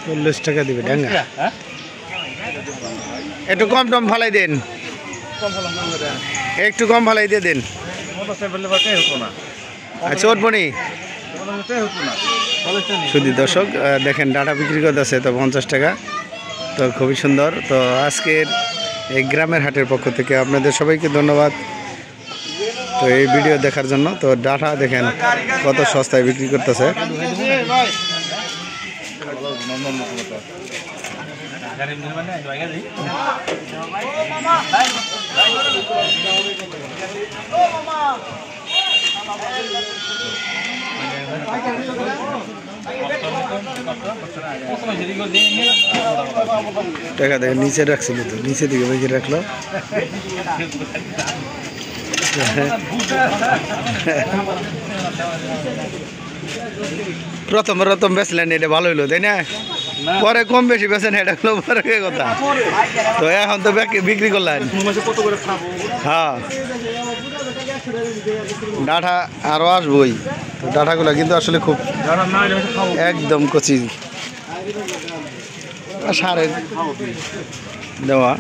40 টাকা দিবে ডাঙ্গা। একটু কম টম ফালাই দেন, একটু কম ফালাই দিয়ে দেন। আচ্ছা ওটবনি শুধু দর্শক দেখেন ডাটা বিক্রি করতেছে তো 50 টাকা। তো খুবই সুন্দর। তো আজকের এই গ্রামের হাটের পক্ষ থেকে আপনাদের সবাইকে ধন্যবাদ তো এই ভিডিও দেখার জন্য। তো ডাটা দেখেন কত সস্তায় বিক্রি করতেছে। টাকা দেখে নিচে রাখছিল তো নিচে দিকে বেঁকে রাখলো। প্রথম বেচলেন এটা ভালো হইলো তাই না, পরে কম বেশি বেচেন এটা হলো পরে কথা। তো এখন তো বিক্রি করলেন। হ্যাঁ ডাঁটা আরো আসবই। ডাঁটাগুলো কিন্তু আসলে খুব একদম কচি সারের দেওয়া।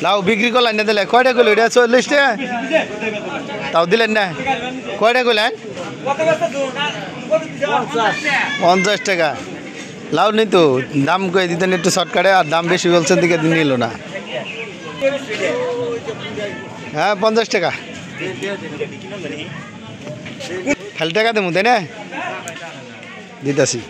লাউ বিক্রি করলেন না দিলে কয়টা করলো এটা 40 টাকা তাও দিলেন না। কয়টা করলেন? 50 টাকা। লাউ নেই তো দাম কয়ে দিতেন একটু শর্টকাটে, আর দাম বেশি বলছেন দিকে নিল না। হ্যাঁ 50 টাকা খালি টাকা দেবো তাই না দিতেছি।